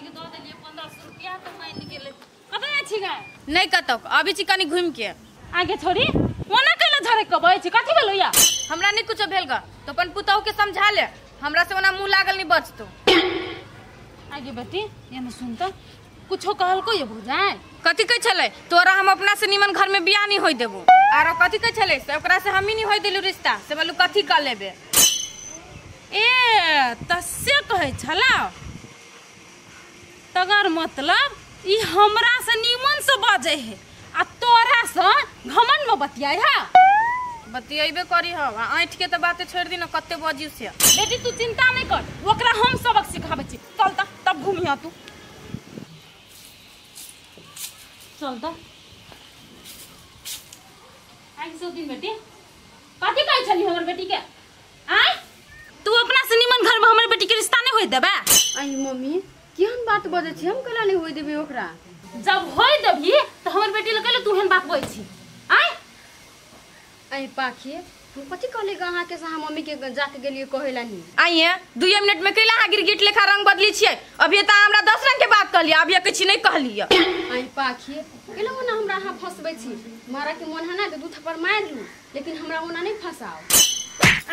के दो देलिए 1500 रुपया तो मैं निकले कतै छी गा नहीं कतौ अभी छी कनी घूम के आगे छोड़ी ओना केला झरे कबै छी कथि भेलो या हमरा नहीं कुछ भेल ग तो अपन पुतौ के समझा ले हमरा से ओना मुंह लागल नहीं बचतो आगे बेटी ये न सुन त कुछो कहल को ये बुझाय कथि कह छले तोरा हम अपना से निमन घर में बियाह नहीं होई देबो आरो कथि कह छले से ओकरा से हम ही नहीं होई देलु रिश्ता से बोलू कथि कर लेबे ए तसे कहे छला तगर मतलब ई हमरा से निमन से बाजे है आ तोरा से घमन में बतियाय है बतियाइबे करी हो आंठ के तो बात छोड़ दी न कत्ते बजियो से बेटी तू चिंता नहीं कर ओकरा हम सबक सिखाबे छी चल तब घूमिया तू चल त आई सो दिन बेटी कथि कहै छली हमर बेटी के आय तू अपना से निमन घर में हमर बेटी के रिश्ता नहीं होई देबे आई मम्मी केहन बात बजे छी हम कला नहीं होई देबे ओकरा जब होई देबी त हमर बेटी ल कहले तू हेन बात बोइ छी आय आई पाखी हम कथि कहले ग अहाँ के से मम्मी के जाके गेलिए कहेला नहीं आइए 2 मिनट में कैला हा गिरगिट लेखा रंग बदली छिए अभी त हमरा 10 रंग के बात कहलिए अभी किछ नहीं कहलिए आई पाखी केला ओना हमरा हां फसबै छी मारा के मन है ना के 2 थप्पड़ मार लू लेकिन हमरा ओना नहीं फसाओ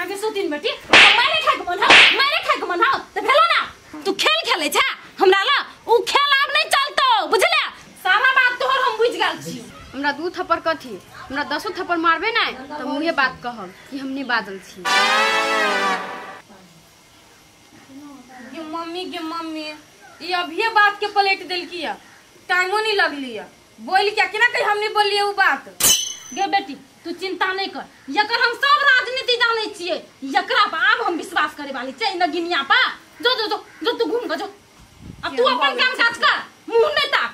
आगे सो दिन बेटी मारे खाए के मन हाउ त भेलो ना तू खेल खेले छा हमरा ला उ खेल आब नहीं चलतो बुझले सारा बात तोहर हम बुझ गेल छी हमरा 2 थप्पड़ कथी हमरा 10 थप्पड़ मारबे ना त मुहे बात कहब कि हम नहीं बादल छी गे मम्मी ये अभी बात के पलट देल किया टाइमो नहीं लगली है बोल क्या कि ना कहीं हम नहीं बोलिए वो बात गे बेटी तू चिंता नहीं कर यकर हम सब राजनीति जाने छिए यकरा पर अब हम विश्वास करे वाली छै न गिनिया पा जो जो जो जो तू घूम के जो अब तू अपन काम काज कर मुंह नहीं ताक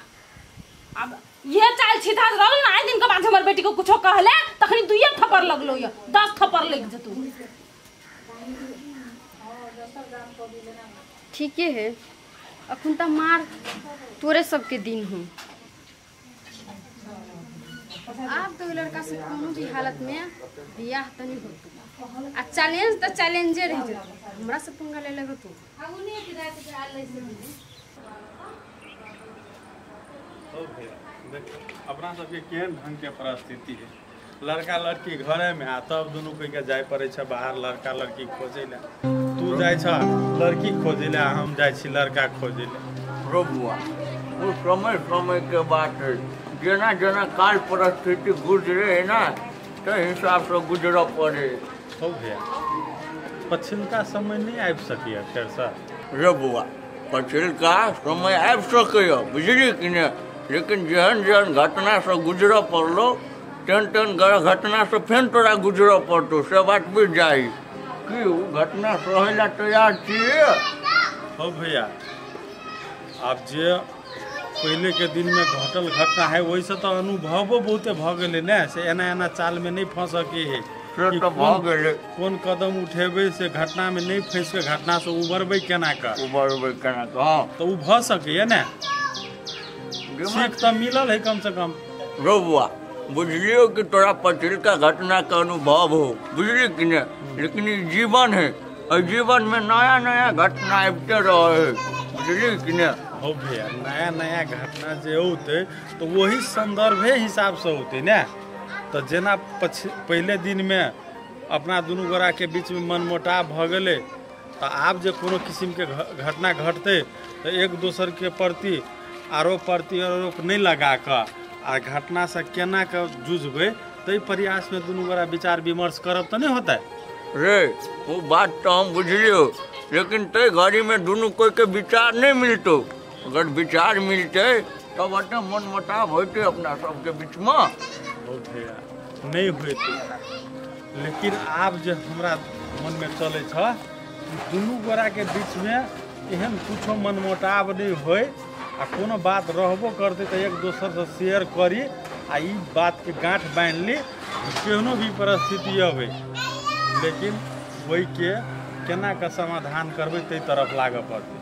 अब ये चाल सीधा रहल ना एक दिन के बाद हमर बेटी को कुछो कहले तखनी 2 थप्पड़ लगलो ये 10 थप्पड़ लग जतू ठीक है अखन त मार तोरे सबके दिन हो आप तो लड़का से कोनो भी हालत में बियाह त नहीं होतो आ चैलेंज त चैलेंजे रह जतो हमरा से पंगा ले लेबे तू आगुनी के रात के आल से ओ भैया देख अपना सबके केहन ढंग के परिस्थिति है लड़का लड़की घरे में आ तब दोनों कोई के जाय पड़े छै बाहर लड़का लड़की खोजे ले तू जाय छ लड़की खोजे ले हम जाय छी लड़का खोजे ले रो बुआ वो समय के बात है जना जना काल परिस्थिति गुजरे है ना तो हिसाब से गुजर पड़े हो भैया पछिलका समय नहीं आबि सकिए फेर से रे बुआ पछिलका समय आबि सकैया बुझली कि ने लेकिन जहन जहन घटना से गुजर पड़लो तेन घटना से फेर तोरा गुजर पड़तो से बात बुझ जाई कि घटना सहे ला तैयार छिए हो भैया आप जे पहले के दिन में घटल घटना है वैसे तो अनुभवो बहुते भ गेले ना से एना एना चाल में नहीं फंस के है तो भ गेले कौन कदम उठेबे से घटना में नहीं फंस के घटना से उबरबे केना का हां तो उ भ सके ना सीख तो मिलल है कम से कम रो बुआ बुझलियो कि तोरा पछिलका घटना का अनुभव हो बुझली कि ने लेकिन जीवन है और जीवन में नया नया घटना आबते रहे बुझली कि ने हो भैया नया नया घटना जे होते तो वही संदर्भे हिसाब से होते ना तो जेना पहले दिन में अपना दोनों गोरा के बीच में मनमुटाव भ गेले तो आब जे कोनो किस्म के घटना घटते तो एक दूसर के प्रति आरोप प्रत्यारोप नहीं लगा कर आ घटना से केना के जूझबे तो प्रयास में दोनों गोरा विचार विमर्श करब तो नहीं होता रे वो बात तो हम बुझलियो लेकिन ते घड़ी में दोनों कोई के विचार नहीं मिलतो अगर विचार मिलते तब तो मन मुटाव होते अपना सबके बीच में नहीं होते लेकिन आप जो हमरा मन में चले दोनों गोरा के बीच में एहन कुछो मनमुटाव नहीं होए आ कोनो बात रहबो करते तो एक दूसर से शेयर करी आ ई बात के गांठ बांध ली केहनो भी परिस्थिति अबे लेकिन वही के केना का समाधान करबे ते तरफ लागे पड़ते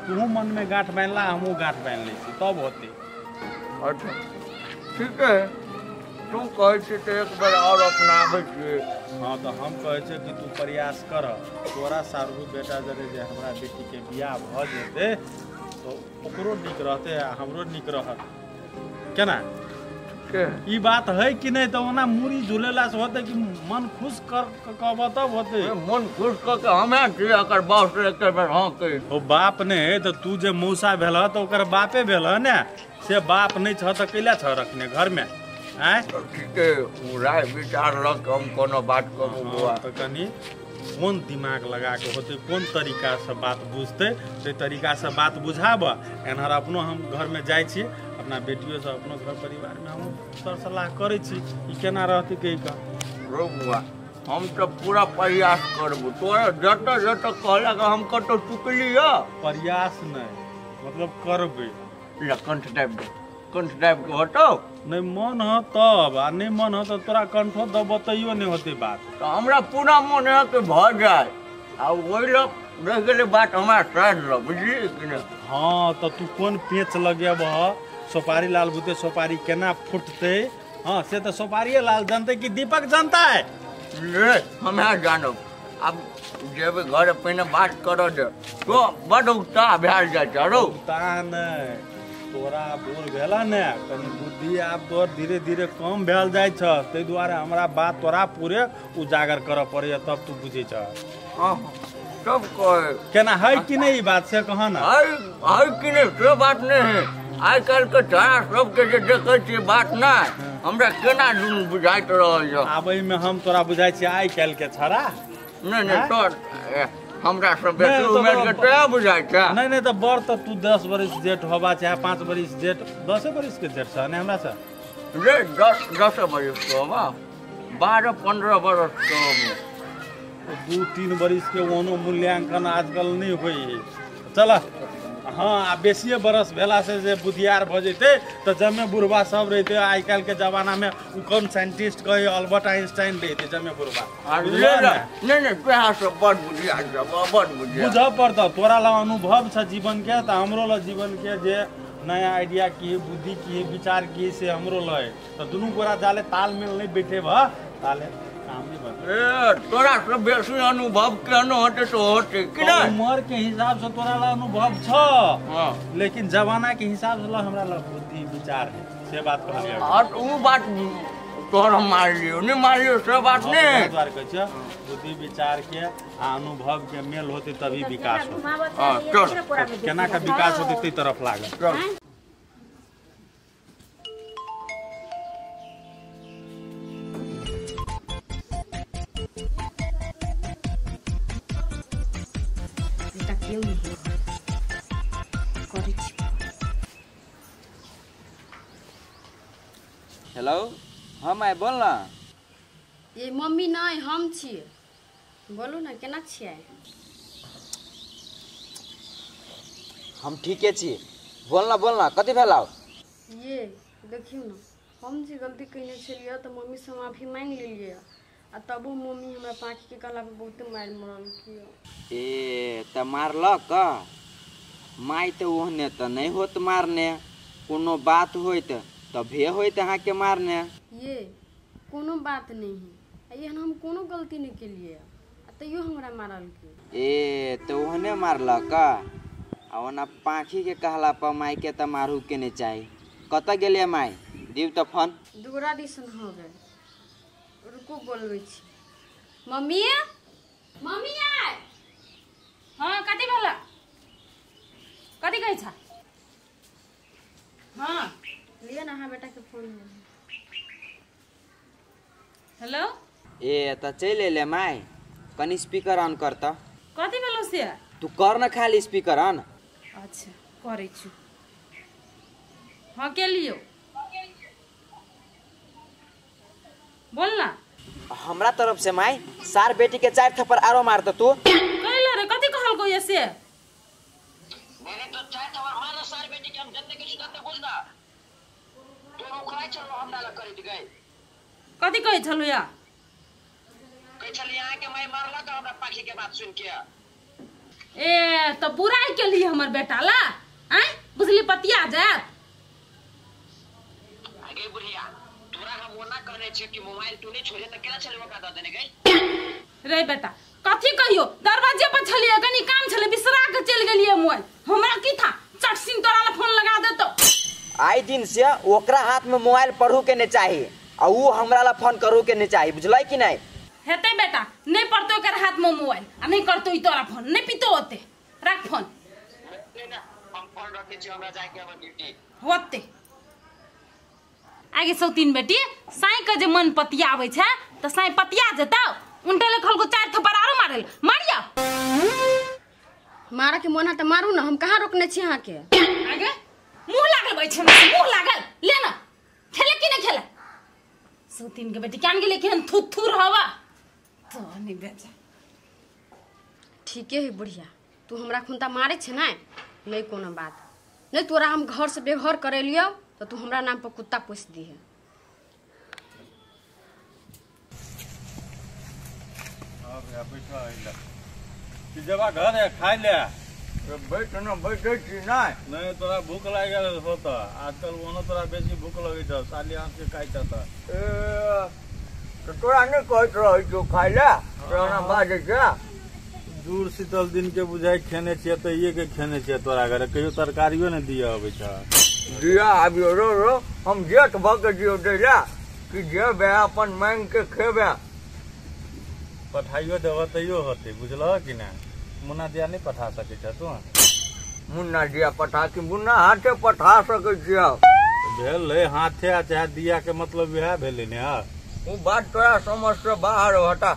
तू मन में गांठ बांधला हमहू गांठ बांध ले तब होते अच्छा ठीक है तुम कहे तो एक बार और अपनाबे छिए हाँ तो हम कहे कि तू प्रयास कर तोरा सारू बेटा जरे जे हमरा बेटी के बियाह भ जेते तो ओकरो निक रहते आ हमरो निक रहत केना के ई बात है कि नहीं तो ओना मूड़ी झूलेला से होते कि मन खुश कर कहब तब होते मन खुश क के हमें छी एकर बाप से एक बेर हां कहि ओ बाप ने तो तू जे मौसा भेल तो ओकर बापे भेल ने से बाप नहीं छ तो कैला छ रखने घर में आय ठीक है राय विचार लग हम कोनो बात करू बुआ तो कनी कौन दिमाग लगा के होते कौन तरीका से बात बुझते ते तरीका से बात बुझाब एनहर अपनो हम घर में जाय छी अपना बेटियों से अपनो घर परिवार में हम सर सलाह करे छी ई केना रहते के का रो बुआ हम तो पूरा प्रयास करबू तोरा जत जत कहला कि हम कतो चुकली ह प्रयास नहीं मतलब करबे कंठ टाइप के हटो नहीं मन हो तब आ नहीं मन हो तो तोरा कंठो दब बतइयो नहीं होती बात तो हमरा पूरा मन है कि भ जाए आ वही लोग रह गेले बात हमारा साथ लो बुझलिए कि नहीं हाँ तो तू कौन पेच लगेब सोपारी लाल बुते सोपारी केना फुटते हाँ से तो सोपारी लाल जानते कि दीपक जानता है ले हमें जानो अब जेब घर पहले बात करो दे तो बड़ उत्साह भेल जाए चलो तान तोरा बोल भेला ने कनी बुद्धि आब तोर धीरे धीरे कम भेल जाय छ तै दुआरे हमरा बात तोरा पूरे उजागर करऽ पड़े तब तू बुझे छ हां सब कहे केना है कि नहीं ई बात से कह ना है कि नहीं से बात नहीं है आइ काल के तारा सब के जे देखे छी बात ना हमरा केना दुन बुझाइत रहल छ आबै में हम तोरा बुझाइ छी आइ काल के छरा नहीं तो हमरा सब बेटी उम्र के तोरा बुझाइ छ नहीं तो बड़ तो तू 10 बरिस जेठ होबा चाहे 5 बरिस जेठ 10 बरिस के जेठ छ ने हमरा से रे 10 बरिस के होबा 12-15 बरस के 2-3 बरिस के ओनो मूल्यांकन आजकल नहीं होई चल हाँ आ बेसिए बरस भेला से जे बुधियार भ जैते तो जमे बुढ़वा सब रहते आई काल के जमाना में उ कौन साइंटिस्ट कहे अल्बर्ट आइंस्टाइन रहते जमे बुढ़वा नहीं पेहा सब बड़ बुधियार बड़ बुधियार बुझ पड़ता तोरा ला अनुभव छ जीवन के त हमरो ला जीवन के जे नया आइडिया की बुद्धि की विचार की से हमरो ला तो दुनू गोरा जाले तालमेल नहीं बैठे भ ताले काम नहीं बन ए तोरा सब बेसी अनुभव केनो होते तो होते कि नहीं उम्र के हिसाब से तोरा ला अनुभव छ हां लेकिन जमाना के हिसाब से ला हमरा ला बुद्धि विचार है से बात कहलिए और वो बात तोरा मार लियो नहीं मार लियो से बात नहीं द्वार कह छ बुद्धि विचार के आ अनुभव के मेल होते तभी विकास होते हां चल केना का विकास होते ते तरफ लागे चल केहू नहीं करे छी हेलो हम आइ बोल ना ये मम्मी नहीं हम छिए बोलू ना केना छिए हम ठीके छी बोल ना कथी भेलाउ ये देखियो ना हम जे गलती कइने छलिए तो मम्मी से माफी मांग लेलिए आ तबो मम्मी हमरा पाखी के कला पे बहुत मार मरल कियो ए त मारलक का माई तो ओहने त नहीं होत मारने कोनो बात होइत तभे होइत अहाँ के मारने ये कोनो बात नहीं है ये हम कोनो गलती नहीं केलिए आ तैयो हमरा मारल के ए तो ओहने मारलक का आ ओना पाखी के कहला पर माई के त मारू के नहीं चाही कत गेलिए माई दीव त फोन दुगरा दिसन हो गए रुको बोलबै छी मम्मी मम्मी आय हाँ कथी भेला कथी कहै छ हाँ लिया ना हाँ बेटा के फोन हेलो ए त चल एले माई कनी स्पीकर ऑन कर त कथी भेलो से तू कर न खाली स्पीकर ऑन अच्छा करै छु हाँ के लियो बोल ना हमरा तरफ से माई सार बेटी के 4 थप्पड़ आरो मार त तू कहले रे कथी कहल को ये से मैंने तो 4 थप्पड़ मारा सार बेटी के हम जन्ने के करते बोल ना तो रुखराई चलो हम ना करे दी गए कथी कहै छलु या कह चल यहां के मैं मारला तो हमरा पाखी के बात सुन के ए तो बुराई के लिए हमर बेटा ला हैं बुझली पतिया जात आगे बुढ़िया तोरा हम ओना कहने छे कि मोबाइल तू नहीं छोड़े त केला चलेबो का द देने गई रे बेटा कथी कहियो दरवाजे पर छलिए कनी काम छले बिसरा के चल गेलिए मोबाइल हमरा की था चट आई दिन से ओकरा हाथ में मोबाइल पढ़ू के नहीं चाहिए और वो हमरा ला फोन करू के नहीं चाहिए, बुझल कि नहीं? हेते बेटा नहीं पड़तो कर हाथ में मोबाइल आ नहीं करतो ई तोरा फोन नहीं पितो होते रख फोन हम फोन रखे छी, हमरा जाय के हमर ड्यूटी होते आगे सौ तीन बेटी साई के जे मन पतियावे छे त साई पतिया जता उनटे लेखल को 4 थप्पड़ आरो मारल मारिया मारा के मोना त मारू ना, हम कहाँ रोकने छी अहाँ के? आगे मुंह लागल बै छे मुंह लागल ले ना खेले कि नहीं खेले सौ तीन के बेटी कान गेले केहन थुथु रहवा तो नहीं बेचा ठीके है बुढ़िया, तू हमरा खुनता मारे छे ना, नहीं कोनो बात नहीं। तोरा हम घर से बेघर करे लियो तो तू हमरा नाम पर कुत्ता पोस दी है। जब घर है खाई ले बैठ न बैठे छी नहीं नहीं तोरा भूख लाग गेल होता आजकल ओनो तोरा बेसी भूख लगे छ साली आंख से खाई छ त तो तोरा नहीं कहत रही जो खाई ले तोरा बाजे छ दूर शीतल दिन के बुझाई खेने छियै त ये के खेने छियै तोरा घरे कहियो तरकारियो ने दिया अबै छ दिया आबियो रो हम जेठ भ के दियो देला कि जे बे अपन मांग के खेबे पठाइयो देव तैयो होते बुझल कि ना मुन्ना दिया नहीं पठा सके छ तू मुन्ना दिया पठा कि मुन्ना हाथे पठा सके छियै भेल हाथे आ चाहे दिया के मतलब यह भेले ने वो बात तोरा समझ से बाहर हटा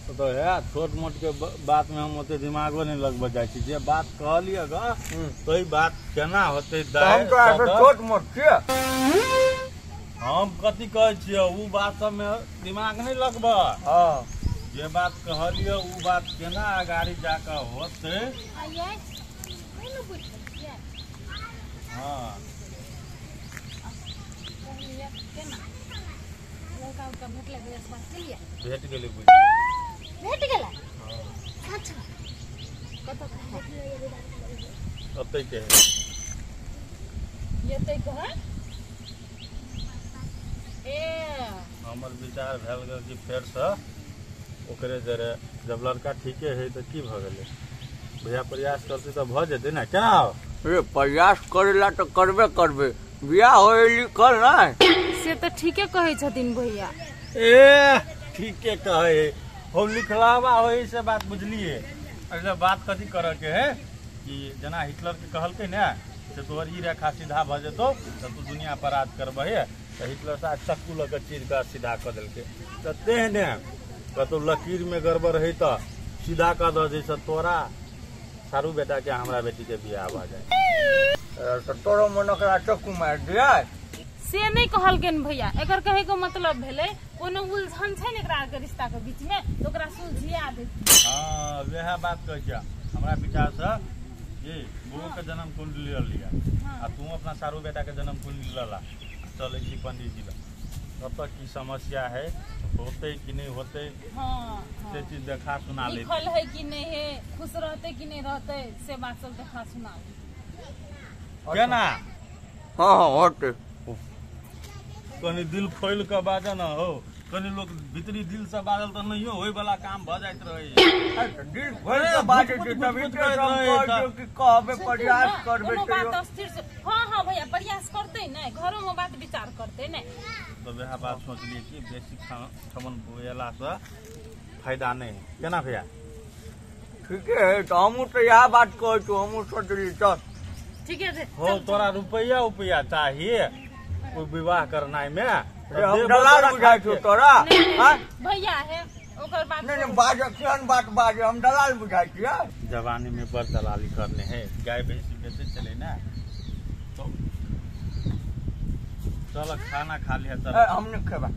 तो है छोट मोट के बात में हम ओते दिमागो नहीं लगब जाय छी जे बात कहलिए ग तो ई बात केना होते हम तोरा से छोट मोट छियै हम कथी कहै छियै उ बात सब में दिमाग नहीं लगब हां जे बात कहलिए उ बात केना आगाड़ी जाकर होते हाँ भेट गेलै भेट गेला अच्छा ओते के ये तै कह ए हमर विचार भेल गेल कि फेर से ओकरे जरे जब लड़का ठीके है तो की भ गेलै भैया प्रयास करते तो भ जेते ना क्या रे प्रयास करेला तो करबे करबे बियाह होइली कल ना से तो ठीके कहै छथिन भैया ए ठीके कहे हो लिखलावा होई से बात बुझलिए अगला बात कथी करे के है कि जना हिटलर के कहलकै ना से तोहर ई रेखा सीधा भ जेतो तो तू दुनिया पर राज करबे तो हिटलर सा चक्कू लग के चीज का सीधा कर देलकै तो तेहने कतो लकीर में गड़बड़ है तो सीधा कर दो जैसे तोरा सारू बेटा के हमरा बेटी के बियाह भ जाए तो तोरो मन ओकरा चक्कू मार दिया से नहीं कहलकेन भैया एकर कहे के मतलब भेले कोनो उलझन छै ने एकरा के रिश्ता के बीच में तो ओकरा सुलझिया दे। हां वह बात कह जा हमरा विचार से ये बहू के जन्म कुंडली ले लिया आ तू अपना सारू बेटा के जन्म कुंडली ले ला चले छी पंडित जी तब तक की समस्या है होते कि नहीं होते हाँ से चीज देखा सुना ले लिखल है कि नहीं है खुश रहते कि नहीं रहते से बात सब देखा सुना क्या ना हां हां होते कनी दिल खोल के बाजे ना हो कनी लोग भीतरी दिल से बाजल तो नहीं होय वाला काम भ जाइत रहे दिल खोल के बाजे के तभी तो हम कह कि कहबे प्रयास करबे कोनो बात अस्थिर से हां भैया प्रयास करते ना घरों में बात विचार करते ना तो वह बात सोच लिए कि बेसी खमन बोएला से फायदा नहीं केना भैया ठीक है तो हम तो यह बात कह तो हम सोच ली चल ठीक है हो तोरा रुपया चाहिए कोई विवाह करना में हम दलाल बुझाई छो तोरा हां भैया है ओकर बात नहीं बाजे केहन बात बाजे हम दलाल बुझाई छियै जवानी में बड़ दलाली करने हैं गाय भैंसी बेचे चले ना तो चलो खाना खा लिया चल हम नहीं खेबा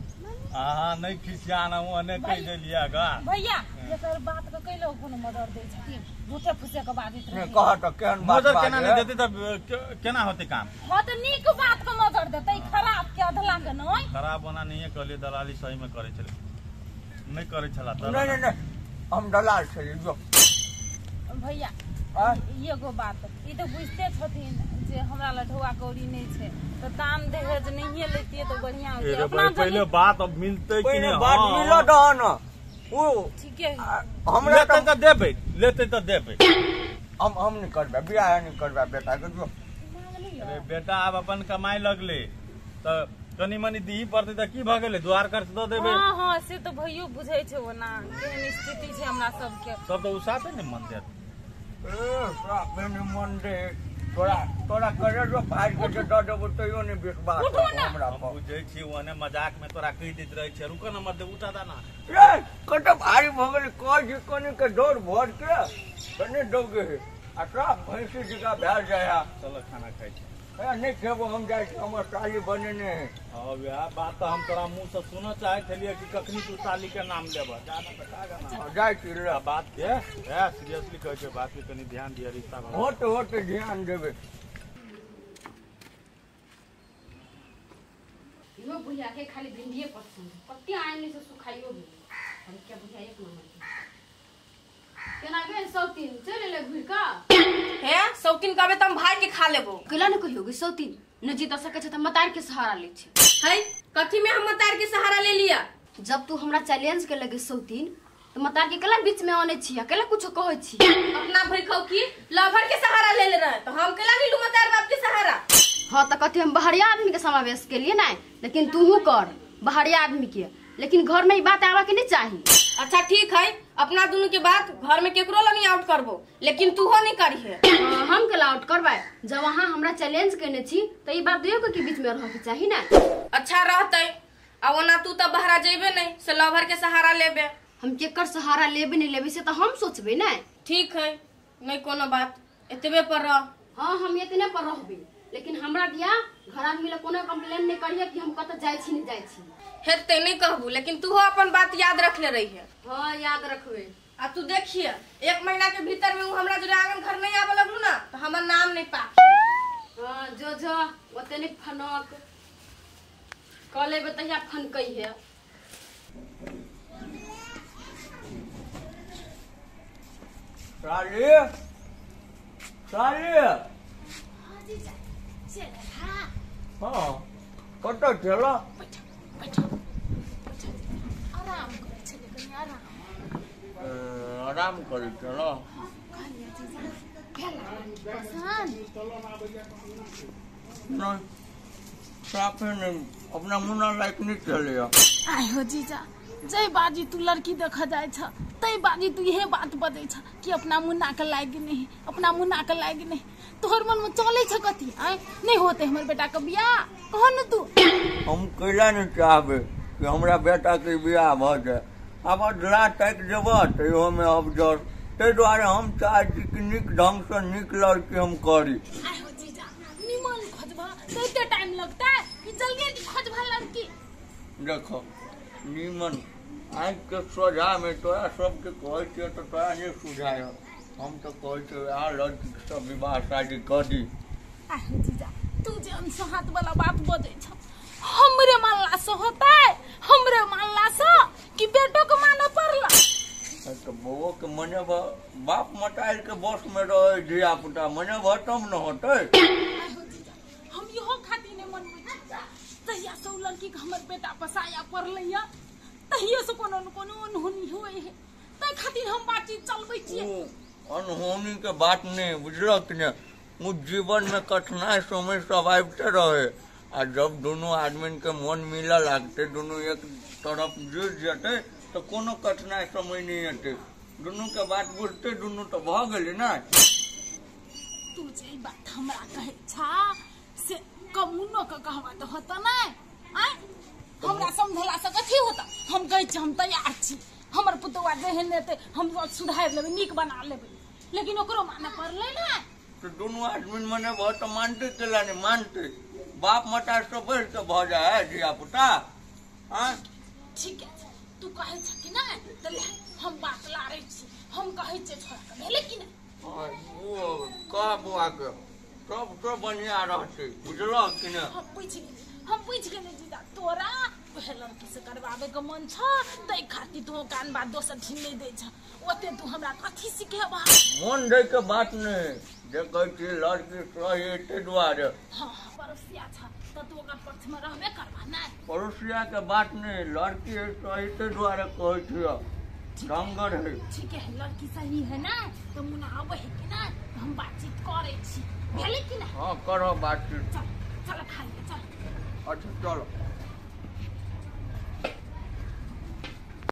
हां नहीं खिसियाना हूं ने कह देलिया गा भैया एकर बात के कैलो कोनो मदद दे छथिन झूठे फुसे के बात इतना नहीं कह तो केहन बात मदद केना नहीं देते तब केना होते काम हां तो नीक बात के मदद देतै खराब के अधला के नहीं खराब होना नहीं है कहलिए दलाली सही में करे चले नहीं करे छला त नहीं हम दलाल छली जो भैया एगो बात ई तो बुझते छथिन जे हमरा लठुआ कौड़ी नहीं छे तो दाम दहेज नहीं लेतिए तो बढ़िया होते अपना पहले बात अब मिलते कि नहीं बात मिलो दहन ओ ठीक है हमरा त देबे लेते त देबे हम नहीं करबे बियाह नहीं करबे बेटा के जो गेली अरे बेटा आब अपन कमाई लगले तो कनी मनी दी पड़ते तो की भ गेले द्वार खर्च दे देबे। हां हां से तो भइयो बुझै छै ओना केहन स्थिति छै हमरा सबके। सब तो उसाते ने मन दे साफे ने मन दे तोरा करे जो फाइट के दे देबो तइयो ने विश्वास हमरा हम बुझै छी ओने मजाक में तोरा कहि दैत रहै छै रुको न मत दे उठा दाना रे कत भारी भ गेल कह जी कोनी के दौड़ भर के कने दोगे आ साफ भैंसी जगह भेल जाय। चलो खाना खाइ छी। नहीं खेबो हम जाए हमर साली बनेने है। अब यार बात तो हम तोरा मुंह से सुनो चाहे छलिए कि कखनी तू साली के नाम लेबा जाना त का गाना जाय छी रे बात के है सीरियसली कहै छै बात के कनी ध्यान दिया रिश्ता में होत ध्यान देबे। यो बुढ़िया के खाली भिंडिए पसंद पत्ती आने से सुखाइयो भी अरे क्या बुढ़िया एक नंबर केना गए सौतीन चले ले घुर का हे सौतीन कहबे त हम भाई के खा लेबो। केला न कहियो गे सौतीन न जीत सके छ त मतार के सहारा ले छै। है कथी में हम मतार के सहारा ले लिया। जब तू हमरा चैलेंज के लगे सौतीन तो मतार के केला बीच में आने छी अकेला कुछ कहै छी। अपना भई खाओ की लवर के सहारा ले ले रहे तो हम केला नीलू मतार बाप के सहारा। हां त कथी हम बहरिया आदमी के समावेश के लिए ना लेकिन तूहू कर बहरिया आदमी के लेकिन घर में ई बात आवा के नहीं चाहिए। अच्छा ठीक है अपना दोनों के बात घर में केकरो लगी आउट करबो लेकिन तू हो नहीं करी है। हम केला आउट करबाय जब वहां हमरा चैलेंज करने छी त ई बात दुयो के बीच में रह के चाहिए ना। अच्छा रहते आ ओना तू त बहरा जेबे नहीं से लवर के सहारा लेबे। हम केकर सहारा लेबे नहीं लेबे से त हम सोचबे ना। ठीक है नहीं कोनो बात एतबे पर रह। हां हम इतने पर रहबे लेकिन हमरा दिया घर आदमी ले कोनो कंप्लेन नहीं करिए कि हम कत जाय छी नहीं जाय छी। हेते नहीं कहबू लेकिन तू हो अपन बात याद रख ले रही है। हां याद रखबे। आ तू देखिए 1 महीना के भीतर में हमरा जो आंगन घर नहीं आवे लगलू ना तो हमर नाम नहीं पाक। हां जो ओतने फनक कले बतैया फनकई है। साली साली हाँ कत चलो आराम करी चलो नहीं साफे नहीं अपना मुन्ना लायक नहीं चले। आय हो जीजा जय बाजी तू लड़की देखा जाए छ तई बाजी तू यह बात बते छ कि अपना मुन्ना के लायक नहीं अपना मुन्ना के लायक नहीं तोहर मन में चले छ कथी आय नहीं होते हमर बेटा के बियाह कह न तू। हम कैला नहीं चाहबे कि हमरा बेटा के बियाह भ जाए अब अधला तक जब तो में अब जर ते द्वारे हम चाहे कि निक ढंग से निक लड़की हम करी। आय हो जीजा निमन खोजबा तो इतना टाइम लगता है कि जल्दी खोजबा लड़की। देखो निमन आज के सोझा में तोरा सबके कहे छियै तो तोरा नहीं सुझाय हम तो कहे छियै आ लड़की के सब विवाह शादी कर दी। आय हो जीजा तू जे अनसहात वाला बात बजे छ हमरे मानला से होता है हमरे मानला से कि बेटो के माने पड़ला तो बउओ के मने बाप मटाइल के बस में रहे धिया पुता मने तब न होते। हम इहो खातिर ने मन में तहिया से उ लड़की के हमर बेटा पसाया पड़लैया तहिया से कोनो न कोनो अनहोनी होए है तै खातिर हम बातचीत चलबै छियै। अनहोनी के बात नहीं बुझलक ने वो जीवन में कठिनाई समय सब आबते रहे आ जब दोनों आदमी के मन मिला लगते दोनों एक तरफ जुड़ जाते तो कोनो कठिनाई समय नहीं आते दोनों के बात बुझते दोनों तो भ गेले ना। तू जे बात हमरा कहे छा से कमुनो का कहवा तो होता ना आय हमरा समझला से कथी होता हम कहे छी हम तैयार छी हमर पुतवा जेहन नेते हम सुधार लेबे नीक बना लेबे लेकिन ओकरो माने पड़ले ना तो दोनों आदमी मने बहुत मानते केला नहीं मानते बाप मटा से बढ़ के भ जाए धिया पुता। ठीक है तू कहे छ कि ना तो ले हम बात लारे छी हम कहे छे छोरा के भेले कि ना वो का बुआ के सब तो बढ़िया रहते बुझलो कि ना। हम पूछ गेले जीजा तोरा ओहे लड़की से करवावे के मन छ तै खातिर तू कान बात दोसर ठीक नहीं दे छ ओते तू हमरा कथी सिखेबा मन दे के बात नहीं जे कहै छी लड़की सही एते द्वारे। हां पड़ोसिया छ त तू ओकर पक्ष में रहबे करबा ना पड़ोसिया के बात नहीं लड़की सही एते द्वारे कहै छी ढंगर है। ठीक है लड़की सही है ना तो मुना आवे है कि ना हम बातचीत करे छी भेले कि ना हाँ करो बातचीत। चल चल खाइए चल। अच्छा चलो।